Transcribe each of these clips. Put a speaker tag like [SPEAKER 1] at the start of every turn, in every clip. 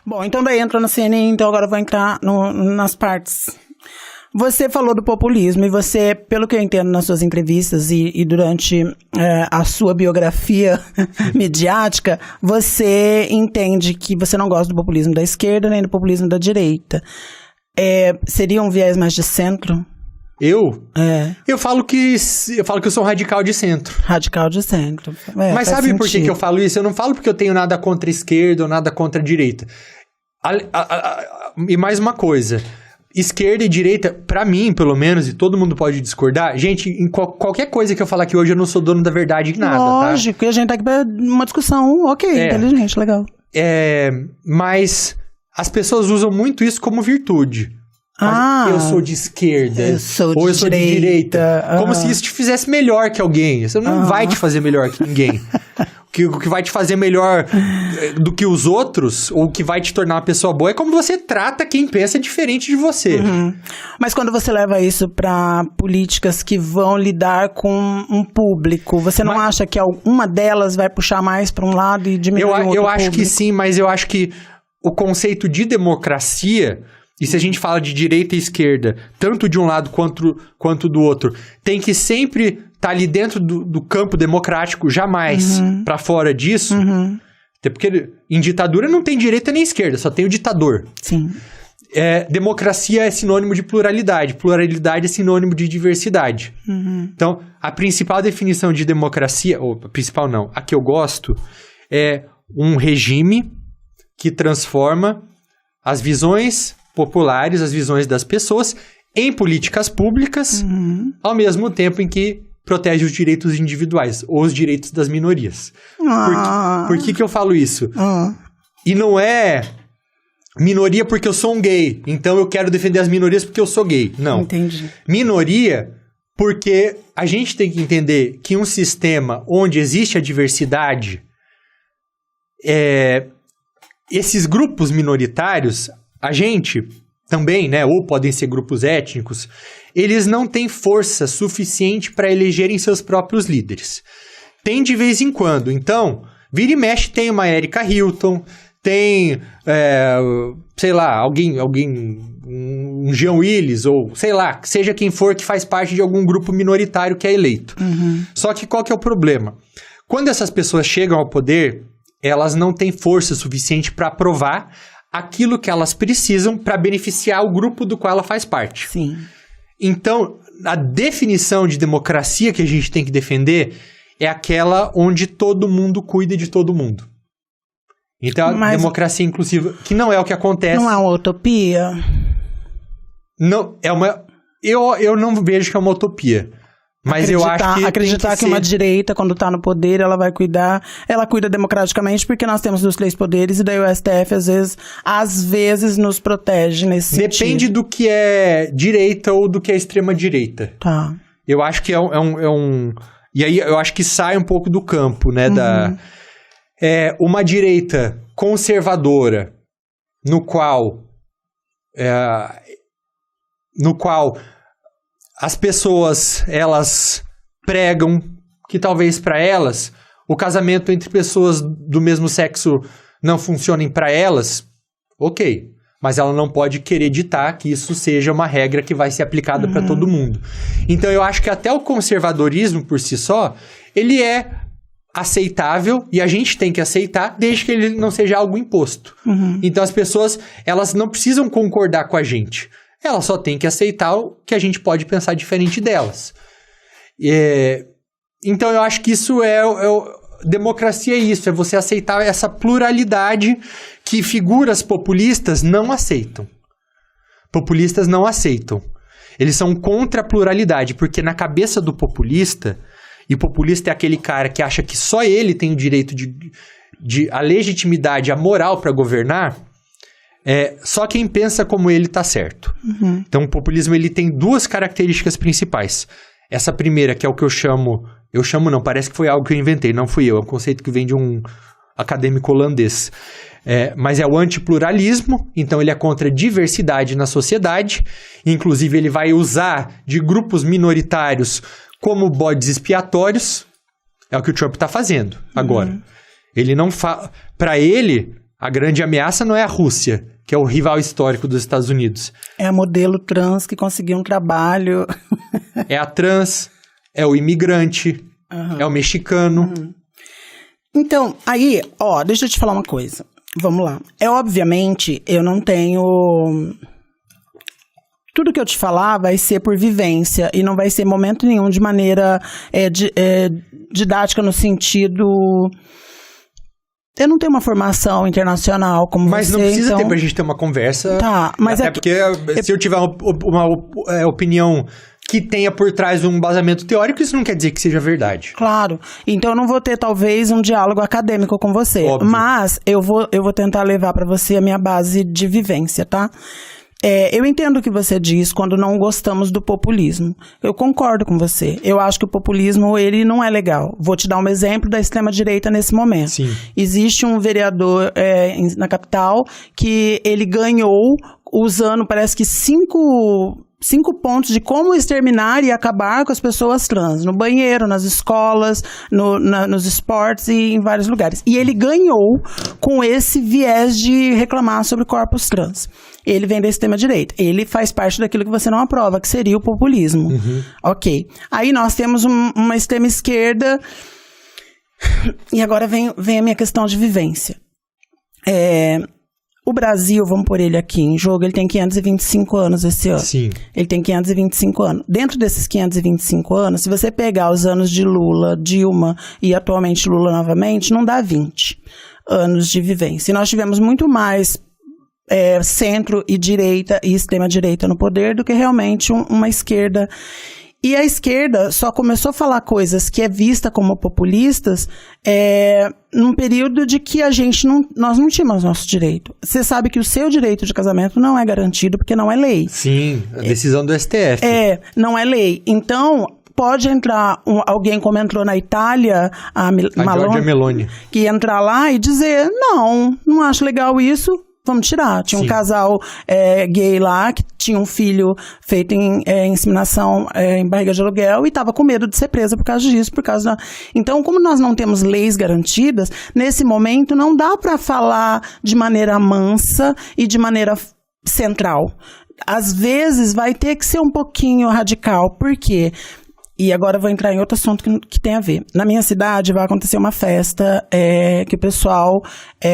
[SPEAKER 1] Bom, então daí entrou na CNN, então agora eu vou entrar nas partes. Você falou do populismo e você, pelo que eu entendo nas suas entrevistas e durante a sua biografia midiática, você entende que você não gosta do populismo da esquerda nem do populismo da direita. Seria um viés mais de centro?
[SPEAKER 2] Eu falo que eu sou um radical de centro.
[SPEAKER 1] Radical de centro.
[SPEAKER 2] Mas sabe por que eu falo isso? Eu não falo porque eu tenho nada contra a esquerda ou nada contra a direita. E mais uma coisa, esquerda e direita, pra mim, pelo menos, e todo mundo pode discordar, gente, em qualquer coisa que eu falar aqui hoje, eu não sou dono da verdade em nada,
[SPEAKER 1] Lógico, tá? E a gente tá aqui pra uma discussão, inteligente, legal.
[SPEAKER 2] Mas as pessoas usam muito isso como virtude. Eu sou de esquerda, eu sou de direita. Como se isso te fizesse melhor que alguém. Isso não vai te fazer melhor que ninguém. O que vai te fazer melhor do que os outros, ou o que vai te tornar uma pessoa boa, é como você trata quem pensa diferente de você.
[SPEAKER 1] Uhum. Mas quando você leva isso para políticas que vão lidar com um público, você não acha que uma delas vai puxar mais para um lado e diminuir o outro
[SPEAKER 2] Eu acho
[SPEAKER 1] público?
[SPEAKER 2] que sim, mas eu acho que o conceito de democracia... E se a gente fala de direita e esquerda, tanto de um lado quanto do outro, tem que sempre estar ali dentro do campo democrático, jamais para fora disso. Até porque em ditadura não tem direita nem esquerda, só tem o ditador.
[SPEAKER 1] Sim.
[SPEAKER 2] Democracia é sinônimo de pluralidade, pluralidade é sinônimo de diversidade. Então, a principal definição de democracia, ou a principal não, a que eu gosto, é um regime que transforma as visões populares, as visões das pessoas, em políticas públicas, ao mesmo tempo em que protege os direitos individuais, ou os direitos das minorias. Por que eu falo isso? E não é minoria porque eu sou um gay, então eu quero defender as minorias porque eu sou gay. Não.
[SPEAKER 1] Entendi.
[SPEAKER 2] Minoria porque a gente tem que entender que um sistema onde existe a diversidade, esses grupos minoritários... A gente também, né, ou podem ser grupos étnicos, eles não têm força suficiente para elegerem seus próprios líderes. Tem de vez em quando. Então, vira e mexe tem uma Erika Hilton, tem, sei lá, alguém, um Jean Willis, ou sei lá, seja quem for que faz parte de algum grupo minoritário que é eleito. Só que qual que é o problema? Quando essas pessoas chegam ao poder, elas não têm força suficiente para aprovar aquilo que elas precisam para beneficiar o grupo do qual ela faz parte.
[SPEAKER 1] Sim.
[SPEAKER 2] Então, a definição de democracia que a gente tem que defender é aquela onde todo mundo cuida de todo mundo. Então, a democracia inclusiva, que não é o que acontece...
[SPEAKER 1] Não é uma utopia?
[SPEAKER 2] Não, é uma... Eu não vejo que é uma utopia. Mas eu acho que...
[SPEAKER 1] Acreditar que uma direita, quando está no poder, ela vai cuidar... Ela cuida democraticamente porque nós temos os 3 poderes e daí o STF, às vezes nos protege nesse sentido.
[SPEAKER 2] Depende do que é direita ou do que é extrema-direita.
[SPEAKER 1] Tá.
[SPEAKER 2] Eu acho que é um... E aí eu acho que sai um pouco do campo, né? Uma direita conservadora, no qual as pessoas, elas pregam que talvez para elas o casamento entre pessoas do mesmo sexo não funcione para elas, ok. Mas ela não pode querer ditar que isso seja uma regra que vai ser aplicada para todo mundo. Então eu acho que até o conservadorismo por si só, ele é aceitável e a gente tem que aceitar desde que ele não seja algo imposto. Então as pessoas, elas não precisam concordar com a gente. Ela só tem que aceitar o que a gente pode pensar diferente delas. Então, eu acho que isso democracia é isso, é você aceitar essa pluralidade que figuras populistas não aceitam. Populistas não aceitam. Eles são contra a pluralidade, porque na cabeça do populista, e o populista é aquele cara que acha que só ele tem o direito a legitimidade, a moral para governar... só quem pensa como ele tá certo. Então, o populismo ele tem 2 características principais. Essa primeira, que é o que eu chamo não, parece que foi algo que eu inventei, não fui eu, é um conceito que vem de um acadêmico holandês. Mas é o antipluralismo, então ele é contra a diversidade na sociedade, inclusive ele vai usar de grupos minoritários como bodes expiatórios, é o que o Trump tá fazendo agora. Ele não fala... Para ele... A grande ameaça não é a Rússia, que é o rival histórico dos Estados Unidos.
[SPEAKER 1] É a modelo trans que conseguiu um trabalho.
[SPEAKER 2] É a trans, é o imigrante, é o mexicano.
[SPEAKER 1] Então, aí, deixa eu te falar uma coisa. Vamos lá. Obviamente, eu não tenho... Tudo que eu te falar vai ser por vivência e não vai ser em momento nenhum de maneira didática no sentido... Eu não tenho uma formação internacional como
[SPEAKER 2] mas
[SPEAKER 1] você,
[SPEAKER 2] não precisa
[SPEAKER 1] então...
[SPEAKER 2] ter pra gente ter uma conversa.
[SPEAKER 1] Tá, mas
[SPEAKER 2] até porque se eu tiver uma opinião que tenha por trás um embasamento teórico, isso não quer dizer que seja verdade.
[SPEAKER 1] Claro. Então eu não vou ter, talvez, um diálogo acadêmico com você.
[SPEAKER 2] Óbvio.
[SPEAKER 1] Mas eu vou tentar levar pra você a minha base de vivência, tá? Eu entendo o que você diz quando não gostamos do populismo. Eu concordo com você. Eu acho que o populismo, ele não é legal. Vou te dar um exemplo da extrema-direita nesse momento.
[SPEAKER 2] Sim.
[SPEAKER 1] Existe um vereador na capital que ele ganhou usando, parece que, 5 pontos de como exterminar e acabar com as pessoas trans. No banheiro, nas escolas, nos esportes e em vários lugares. E ele ganhou com esse viés de reclamar sobre corpos trans. Ele vem da extrema-direita. Ele faz parte daquilo que você não aprova, que seria o populismo. Ok. Aí nós temos uma extrema-esquerda. E agora vem a minha questão de vivência. O Brasil, vamos pôr ele aqui em jogo, ele tem 525 anos esse ano.
[SPEAKER 2] Sim.
[SPEAKER 1] Ele tem 525 anos. Dentro desses 525 anos, se você pegar os anos de Lula, Dilma e atualmente Lula novamente, não dá 20 anos de vivência. E nós tivemos muito mais centro e direita e extrema-direita no poder do que realmente uma esquerda. E a esquerda só começou a falar coisas que é vista como populistas num período de que nós não tínhamos nosso direito. Você sabe que o seu direito de casamento não é garantido porque não é lei.
[SPEAKER 2] Sim, a decisão do STF.
[SPEAKER 1] Não é lei. Então, pode entrar alguém como entrou na Itália, a
[SPEAKER 2] Giorgia Meloni,
[SPEAKER 1] que entrar lá e dizer, não acho legal isso, vamos tirar. Tinha um casal gay lá que tinha um filho feito em inseminação em barriga de aluguel e estava com medo de ser presa por causa disso, Então, como nós não temos leis garantidas, nesse momento não dá para falar de maneira mansa e de maneira central. Às vezes vai ter que ser um pouquinho radical. Por quê? E agora eu vou entrar em outro assunto que tem a ver. Na minha cidade vai acontecer uma festa que o pessoal,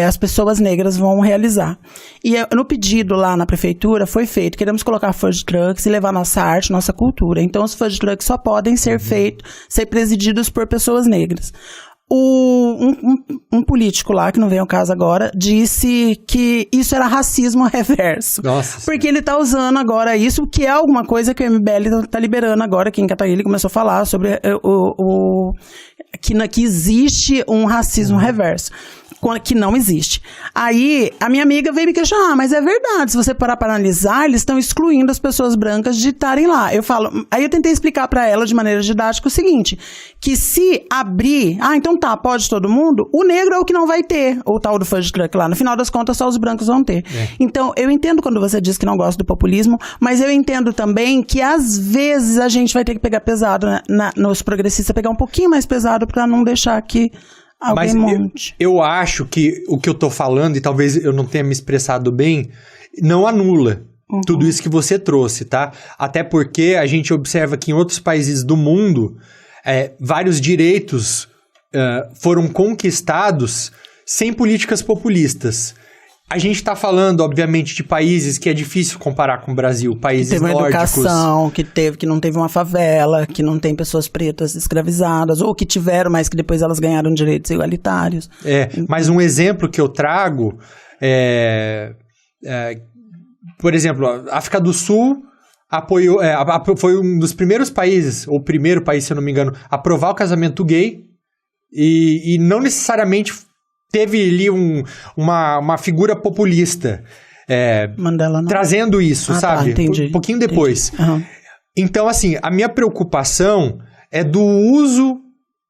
[SPEAKER 1] as pessoas negras vão realizar. E no pedido lá na prefeitura foi feito, queremos colocar food trucks e levar nossa arte, nossa cultura. Então os food trucks só podem ser ser presididos por pessoas negras. Um político lá, que não vem ao caso agora, disse que isso era racismo reverso.
[SPEAKER 2] Nossa.
[SPEAKER 1] Porque ele tá usando agora isso, que é alguma coisa que o MBL tá liberando agora, que em Catarina ele começou a falar sobre que existe um racismo reverso. Que não existe. Aí, a minha amiga veio me questionar, mas é verdade, se você parar para analisar, eles estão excluindo as pessoas brancas de estarem lá. Aí eu tentei explicar para ela de maneira didática o seguinte, que se abrir, então tá, pode todo mundo, o negro é o que não vai ter, o tal do food truck lá. No final das contas, só os brancos vão ter. Então, eu entendo quando você diz que não gosta do populismo, mas eu entendo também que às vezes a gente vai ter que pegar pesado, né, nos progressistas, pegar um pouquinho mais pesado para não deixar que
[SPEAKER 2] mas eu acho que o que eu tô falando, e talvez eu não tenha me expressado bem, não anula tudo isso que você trouxe, tá? Até porque a gente observa que em outros países do mundo, vários direitos foram conquistados sem políticas populistas. A gente está falando, obviamente, de países que é difícil comparar com o Brasil, países
[SPEAKER 1] nórdicos. Que teve uma educação, que não teve uma favela, que não tem pessoas pretas escravizadas, ou que tiveram, mas que depois elas ganharam direitos igualitários.
[SPEAKER 2] Mas um exemplo que eu trago por exemplo, a África do Sul apoiou, foi um dos primeiros países, ou o primeiro país, se eu não me engano, a aprovar o casamento gay, e não necessariamente teve ali uma figura populista
[SPEAKER 1] Mandela, não.
[SPEAKER 2] Trazendo isso, sabe?
[SPEAKER 1] Tá, entendi,
[SPEAKER 2] um pouquinho depois.
[SPEAKER 1] Uhum.
[SPEAKER 2] Então, assim, a minha preocupação é do uso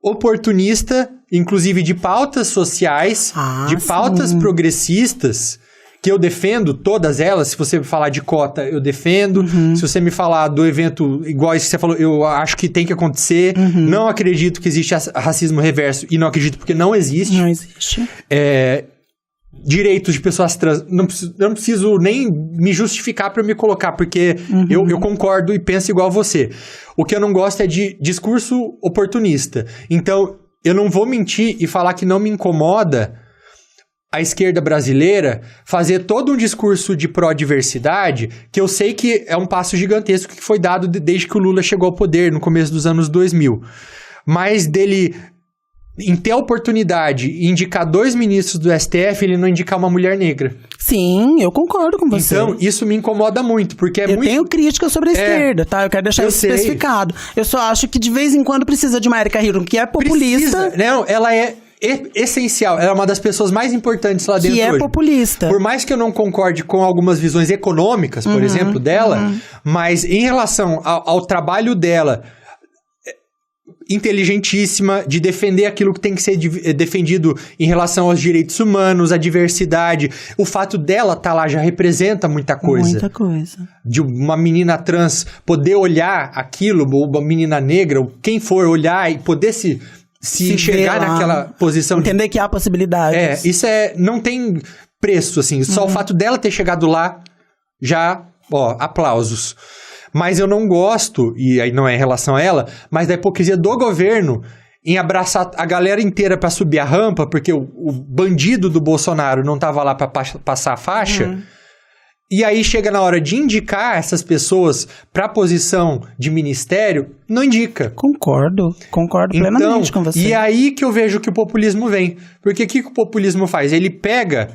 [SPEAKER 2] oportunista, inclusive de pautas sociais, de pautas progressistas, que eu defendo todas elas. Se você falar de cota, eu defendo. Se você me falar do evento igual isso que você falou, eu acho que tem que acontecer. Não acredito que existe racismo reverso, e não acredito porque não existe.
[SPEAKER 1] Não existe.
[SPEAKER 2] direitos de pessoas trans. Eu não preciso nem me justificar para me colocar, porque eu concordo e penso igual a você. O que eu não gosto é de discurso oportunista. Então, eu não vou mentir e falar que não me incomoda a esquerda brasileira fazer todo um discurso de pró-diversidade, que eu sei que é um passo gigantesco que foi dado desde que o Lula chegou ao poder, no começo dos anos 2000. Mas dele, em ter a oportunidade de indicar 2 ministros do STF, ele não indicar uma mulher negra.
[SPEAKER 1] Sim, eu concordo com você.
[SPEAKER 2] Então, isso me incomoda muito, porque
[SPEAKER 1] eu tenho crítica sobre a esquerda, tá? Eu quero deixar isso especificado. Eu só acho que de vez em quando precisa de uma Erika Hirun, que é populista.
[SPEAKER 2] Não, ela é essencial. Ela é uma das pessoas mais importantes lá dentro
[SPEAKER 1] que é
[SPEAKER 2] hoje.
[SPEAKER 1] Populista.
[SPEAKER 2] Por mais que eu não concorde com algumas visões econômicas, por exemplo, dela, mas em relação ao trabalho dela, inteligentíssima, de defender aquilo que tem que ser defendido em relação aos direitos humanos, a diversidade. O fato dela estar lá já representa muita coisa.
[SPEAKER 1] Muita coisa.
[SPEAKER 2] De uma menina trans poder olhar aquilo, ou uma menina negra, ou quem for olhar e poder se enxergar naquela posição.
[SPEAKER 1] Entender que há possibilidades.
[SPEAKER 2] Isso não tem preço, assim. Só o fato dela ter chegado lá, já, aplausos. Mas eu não gosto, e aí não é em relação a ela, mas da hipocrisia do governo em abraçar a galera inteira pra subir a rampa, porque o bandido do Bolsonaro não tava lá pra passar a faixa, e aí chega na hora de indicar essas pessoas pra posição de ministério, não indica.
[SPEAKER 1] Concordo plenamente com você.
[SPEAKER 2] E aí que eu vejo que o populismo vem. Porque o que o populismo faz? Ele pega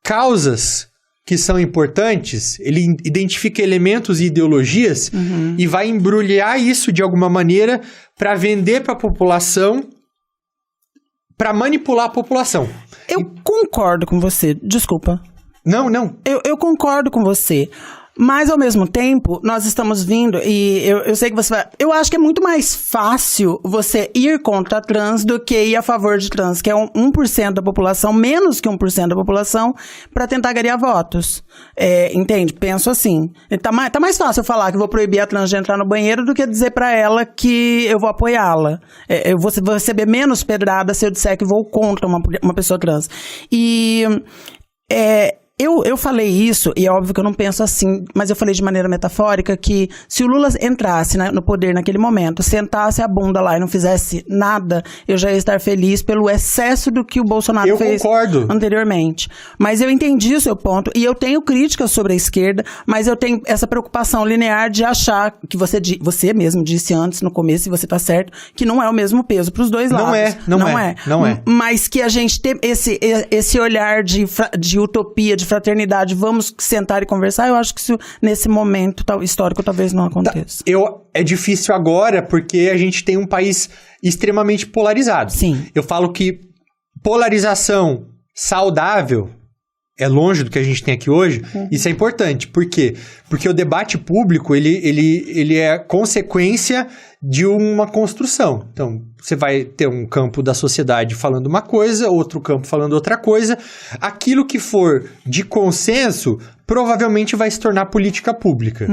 [SPEAKER 2] causas que são importantes, ele identifica elementos e ideologias e vai embrulhar isso de alguma maneira para vender para a população, para manipular a população.
[SPEAKER 1] Eu concordo com você, desculpa.
[SPEAKER 2] Não.
[SPEAKER 1] Eu concordo com você. Mas, ao mesmo tempo, nós estamos vindo, e eu sei que você vai... Eu acho que é muito mais fácil você ir contra a trans do que ir a favor de trans, que é 1% da população, menos que 1% da população, para tentar ganhar votos. Entende? Penso assim. Tá mais fácil eu falar que eu vou proibir a trans de entrar no banheiro do que dizer para ela que eu vou apoiá-la. Eu vou receber menos pedrada se eu disser que vou contra uma pessoa trans. E... Eu falei isso, e é óbvio que eu não penso assim, mas eu falei de maneira metafórica que se o Lula entrasse no poder naquele momento, sentasse a bunda lá e não fizesse nada, eu já ia estar feliz pelo excesso do que o Bolsonaro fez anteriormente. Mas eu entendi o seu ponto, e eu tenho críticas sobre a esquerda, mas eu tenho essa preocupação linear de achar que você mesmo disse antes, no começo, e você está certo, que não é o mesmo peso para os dois lados.
[SPEAKER 2] Não é.
[SPEAKER 1] Mas que a gente tem esse olhar de utopia, de fraternidade, vamos sentar e conversar, eu acho que isso, nesse momento histórico, talvez não aconteça.
[SPEAKER 2] É difícil agora, porque a gente tem um país extremamente polarizado.
[SPEAKER 1] Sim.
[SPEAKER 2] Eu falo que polarização saudável é longe do que a gente tem aqui hoje. Isso é importante. Por quê? Porque o debate público, ele é consequência de uma construção. Então, você vai ter um campo da sociedade falando uma coisa, outro campo falando outra coisa. Aquilo que for de consenso, provavelmente vai se tornar política pública.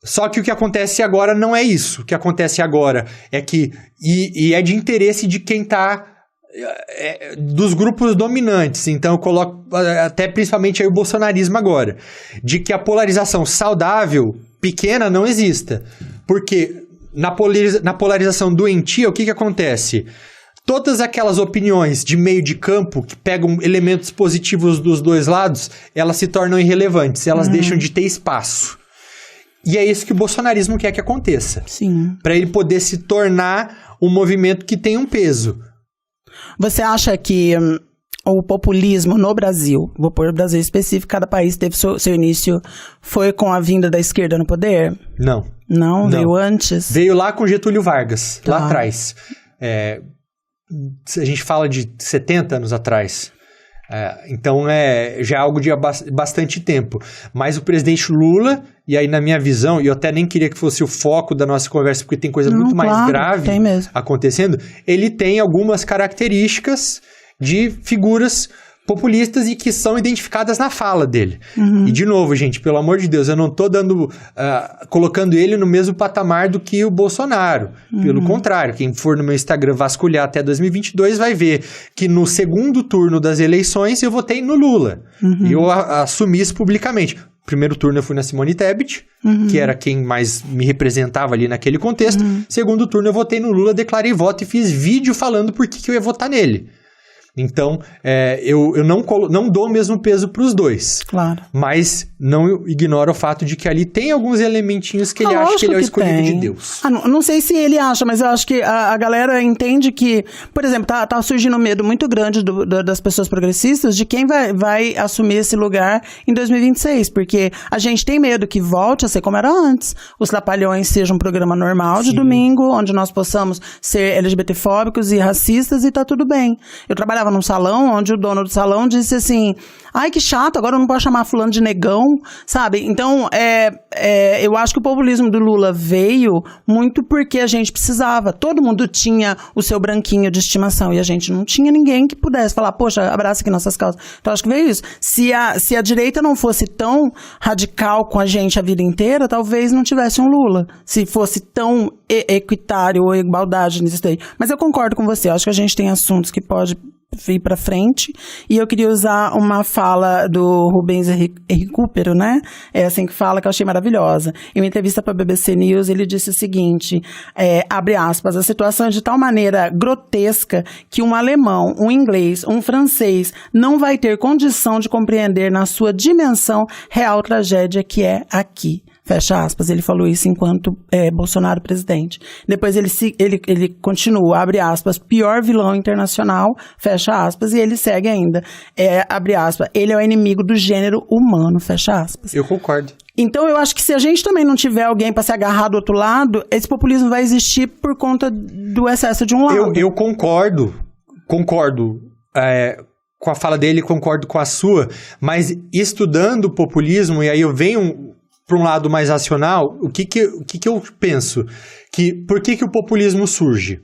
[SPEAKER 2] Só que o que acontece agora não é isso. O que acontece agora é que... E é de interesse de quem está... dos grupos dominantes, então eu coloco até principalmente aí o bolsonarismo agora, de que a polarização saudável, pequena, não exista, porque na polarização doentia, o que acontece? Todas aquelas opiniões de meio de campo que pegam elementos positivos dos dois lados, elas se tornam irrelevantes, elas deixam de ter espaço. E é isso que o bolsonarismo quer que aconteça.
[SPEAKER 1] Sim.
[SPEAKER 2] Para ele poder se tornar um movimento que tem um peso.
[SPEAKER 1] Você acha que o populismo no Brasil, vou pôr o Brasil específico, cada país teve seu início, foi com a vinda da esquerda no poder?
[SPEAKER 2] Não.
[SPEAKER 1] Não? Veio antes?
[SPEAKER 2] Veio lá com Getúlio Vargas, lá atrás. A gente fala de 70 anos atrás. Então já é algo de bastante tempo. Mas o presidente Lula, e aí na minha visão, e eu até nem queria que fosse o foco da nossa conversa, porque tem coisa muito mais grave acontecendo, ele tem algumas características de figuras populistas e que são identificadas na fala dele. E, de novo, gente, pelo amor de Deus, eu não tô colocando ele no mesmo patamar do que o Bolsonaro. Pelo contrário, quem for no meu Instagram vasculhar até 2022 vai ver que no segundo turno das eleições eu votei no Lula. E eu assumi isso publicamente. Primeiro turno eu fui na Simone Tebet, que era quem mais me representava ali naquele contexto. Segundo turno eu votei no Lula, declarei voto e fiz vídeo falando por que eu ia votar nele. Então, eu não dou o mesmo peso para os dois.
[SPEAKER 1] Claro.
[SPEAKER 2] Mas não ignoro o fato de que ali tem alguns elementinhos que ele acha que ele é o escolhido de Deus.
[SPEAKER 1] Não sei se ele acha, mas eu acho que a galera entende que, por exemplo, tá surgindo um medo muito grande das pessoas progressistas de quem vai assumir esse lugar em 2026, porque a gente tem medo que volte a ser como era antes. Os Trapalhões seja um programa normal de domingo, onde nós possamos ser LGBTfóbicos e racistas e tá tudo bem. Eu trabalhava num salão onde o dono do salão disse assim, ai que chato, agora eu não posso chamar fulano de negão, sabe? Então, eu acho que o populismo do Lula veio muito porque a gente precisava. Todo mundo tinha o seu branquinho de estimação e a gente não tinha ninguém que pudesse falar, poxa, abraça aqui nossas causas. Então, acho que veio isso. Se a direita não fosse tão radical com a gente a vida inteira, talvez não tivesse um Lula. Se fosse tão equitário ou igualdade nisso daí. Mas eu concordo com você, eu acho que a gente tem assuntos que pode vir para frente, e eu queria usar uma fala do Rubens Recupero, né? É assim que fala, que eu achei maravilhosa. Em uma entrevista para a BBC News, ele disse o seguinte, abre aspas, a situação é de tal maneira grotesca que um alemão, um inglês, um francês não vai ter condição de compreender na sua dimensão real tragédia que é aqui. Fecha aspas, ele falou isso enquanto Bolsonaro presidente. Depois ele continua, abre aspas, pior vilão internacional, fecha aspas, e ele segue ainda, abre aspas, ele é o inimigo do gênero humano, fecha aspas.
[SPEAKER 2] Eu concordo.
[SPEAKER 1] Então eu acho que se a gente também não tiver alguém para se agarrar do outro lado, esse populismo vai existir por conta do excesso de um lado.
[SPEAKER 2] Eu concordo com a fala dele, concordo com a sua, mas estudando o populismo, e aí eu venho para um lado mais racional, o que eu penso? Por que o populismo surge?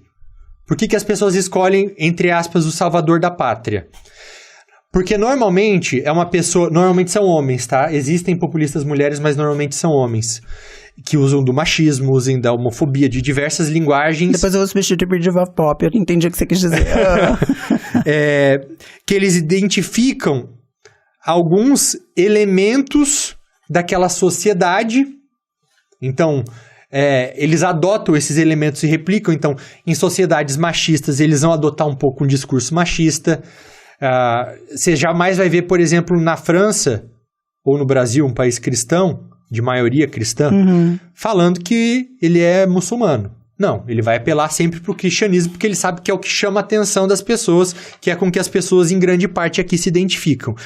[SPEAKER 2] Por que as pessoas escolhem, entre aspas, o salvador da pátria? Porque normalmente normalmente são homens, tá? Existem populistas mulheres, mas normalmente são homens, que usam do machismo, usam da homofobia, de diversas linguagens.
[SPEAKER 1] Depois eu vou substituir diva pop, eu entendi o que você quis dizer.
[SPEAKER 2] Que eles identificam alguns elementos daquela sociedade. Então, eles adotam esses elementos e replicam. Então, em sociedades machistas, eles vão adotar um pouco um discurso machista. Você jamais vai ver, por exemplo, na França ou no Brasil, um país cristão, de maioria cristã, falando que ele é muçulmano. Não, ele vai apelar sempre para o cristianismo, porque ele sabe que é o que chama a atenção das pessoas, que é com que as pessoas, em grande parte, aqui se identificam.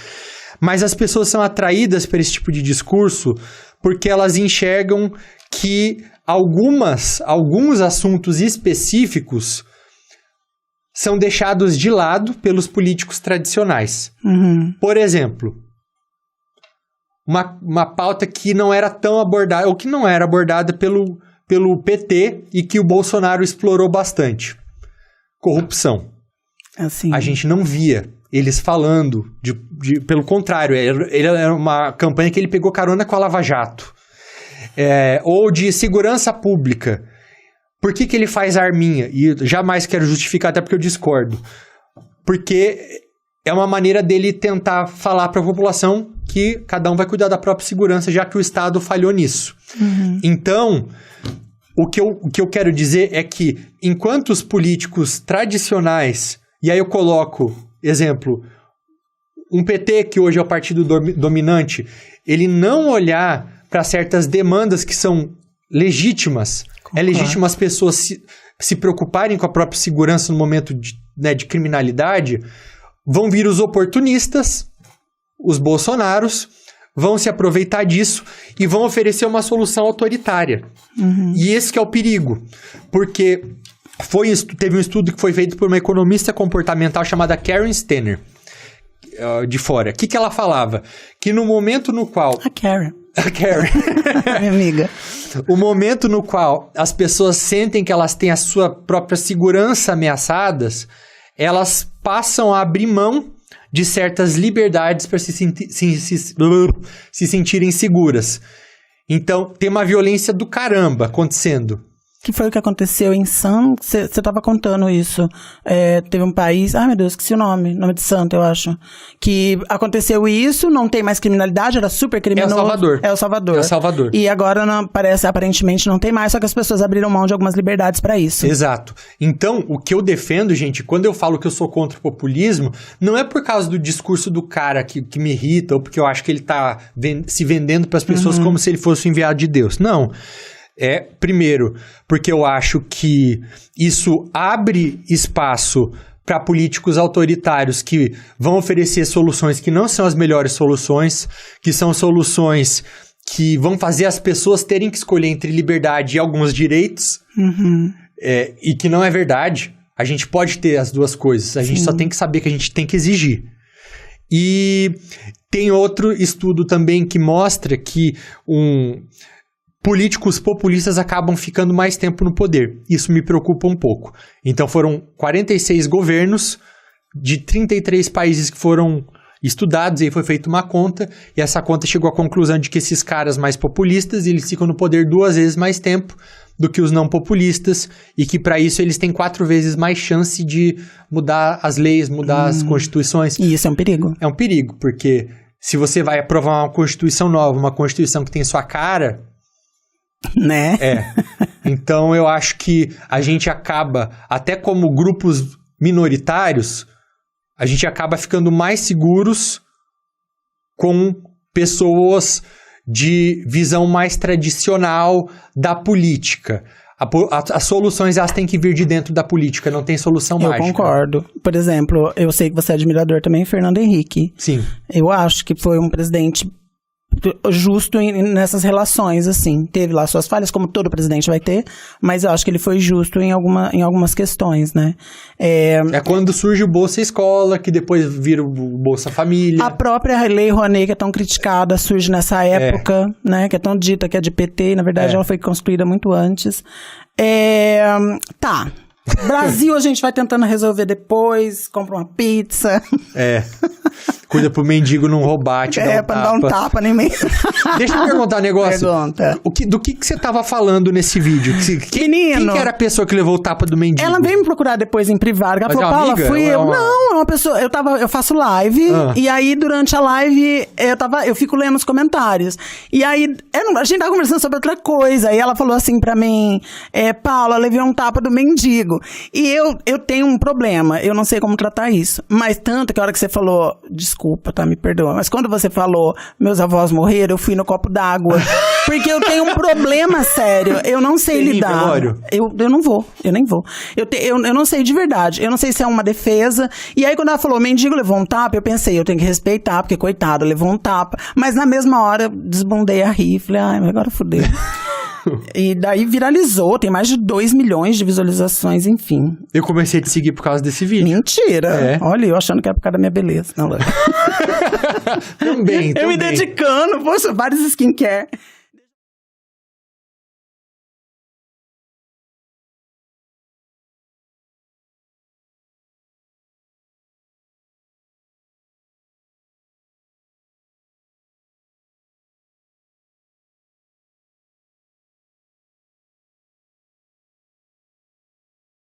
[SPEAKER 2] Mas as pessoas são atraídas por esse tipo de discurso porque elas enxergam que alguns assuntos específicos são deixados de lado pelos políticos tradicionais. Por exemplo, uma pauta que não era tão abordada, ou que não era abordada pelo PT e que o Bolsonaro explorou bastante. Corrupção.
[SPEAKER 1] Assim.
[SPEAKER 2] A gente não via eles falando, pelo contrário, era uma campanha que ele pegou carona com a Lava Jato. Ou de segurança pública. Por que ele faz arminha? E jamais quero justificar, até porque eu discordo. Porque é uma maneira dele tentar falar para a população que cada um vai cuidar da própria segurança, já que o Estado falhou nisso. Então, o que eu quero dizer é que, enquanto os políticos tradicionais, e aí eu coloco, exemplo, um PT, que hoje é o partido dominante, ele não olhar para certas demandas que são legítimas. É legítimo as pessoas se preocuparem com a própria segurança no momento de criminalidade. Vão vir os oportunistas, os bolsonaros, vão se aproveitar disso e vão oferecer uma solução autoritária. E esse que é o perigo, porque teve um estudo que foi feito por uma economista comportamental chamada Karen Stenner, de fora. O que ela falava? Que no momento no qual...
[SPEAKER 1] A Karen.
[SPEAKER 2] Minha
[SPEAKER 1] amiga.
[SPEAKER 2] O momento no qual as pessoas sentem que elas têm a sua própria segurança ameaçadas, elas passam a abrir mão de certas liberdades para se sentirem seguras. Então, tem uma violência do caramba acontecendo.
[SPEAKER 1] Que foi o que aconteceu em Você estava contando isso. Teve um país... Ai, meu Deus, esqueci o nome de santo, eu acho. Que aconteceu isso, não tem mais criminalidade, era super criminoso.
[SPEAKER 2] É El Salvador.
[SPEAKER 1] E agora, aparentemente, não tem mais, só que as pessoas abriram mão de algumas liberdades para isso.
[SPEAKER 2] Exato. Então, o que eu defendo, gente, quando eu falo que eu sou contra o populismo, não é por causa do discurso do cara que me irrita, ou porque eu acho que ele tá se vendendo para as pessoas como se ele fosse o enviado de Deus. Não. Primeiro, porque eu acho que isso abre espaço para políticos autoritários que vão oferecer soluções que não são as melhores soluções, que são soluções que vão fazer as pessoas terem que escolher entre liberdade e alguns direitos, e que não é verdade. A gente pode ter as duas coisas, a gente só tem que saber que a gente tem que exigir. E tem outro estudo também que mostra que políticos populistas acabam ficando mais tempo no poder. Isso me preocupa um pouco. Então foram 46 governos de 33 países que foram estudados, e aí foi feita uma conta, e essa conta chegou à conclusão de que esses caras mais populistas, eles ficam no poder 2 vezes mais tempo do que os não populistas, e que para isso eles têm 4 vezes mais chance de mudar as leis, mudar as constituições.
[SPEAKER 1] E isso é um perigo.
[SPEAKER 2] É um perigo, porque se você vai aprovar uma constituição nova, uma constituição que tem sua cara...
[SPEAKER 1] Né?
[SPEAKER 2] Então eu acho que a gente acaba, até como grupos minoritários, a gente acaba ficando mais seguros com pessoas de visão mais tradicional da política. As soluções, elas têm que vir de dentro da política, não tem solução mágica.
[SPEAKER 1] Eu concordo. Por exemplo, eu sei que você é admirador também, Fernando Henrique.
[SPEAKER 2] Sim.
[SPEAKER 1] Eu acho que foi um presidente justo nessas relações, assim. Teve lá suas falhas, como todo presidente vai ter, mas eu acho que ele foi justo em algumas questões, né?
[SPEAKER 2] Quando surge o Bolsa Escola, que depois vira o Bolsa Família.
[SPEAKER 1] A própria Lei Rouanet, que é tão criticada, surge nessa época, né? Que é tão dita que é de PT, na verdade ela foi construída muito antes. Tá. Brasil a gente vai tentando resolver depois, compra uma pizza.
[SPEAKER 2] Cuida pro mendigo não roubar, te dar um
[SPEAKER 1] pra
[SPEAKER 2] tapa.
[SPEAKER 1] dar um tapa nem mesmo.
[SPEAKER 2] Deixa eu perguntar um negócio.
[SPEAKER 1] Pergunta.
[SPEAKER 2] Do que você tava falando nesse vídeo? Quem que era a pessoa que levou o tapa do mendigo?
[SPEAKER 1] Ela veio me procurar depois em privado. Ela falou, Paula, fui eu. Não, é uma pessoa. Eu faço live. E aí, durante a live, eu fico lendo os comentários. E aí, a gente tava conversando sobre outra coisa. E ela falou assim pra mim, Paula, levei um tapa do mendigo. E eu tenho um problema. Eu não sei como tratar isso. Mas tanto que a hora que você falou, desculpa, tá? Me perdoa. Mas quando você falou, meus avós morreram, eu fui no copo d'água. Porque eu tenho um problema sério. Eu não sei lidar. Eu não vou. Eu nem vou. Eu não sei de verdade. Eu não sei se é uma defesa. E aí, quando ela falou, mendigo levou um tapa, eu pensei, eu tenho que respeitar, porque coitado, levou um tapa. Mas na mesma hora, eu desbundei a rir. Falei, mas agora fudeu. E daí viralizou, tem mais de 2 milhões de visualizações, enfim.
[SPEAKER 2] Eu comecei a te seguir por causa desse vídeo.
[SPEAKER 1] Mentira! Olha, eu achando que era por causa da minha beleza. Não,
[SPEAKER 2] Também.
[SPEAKER 1] Eu me dedicando, poxa, vários skincare.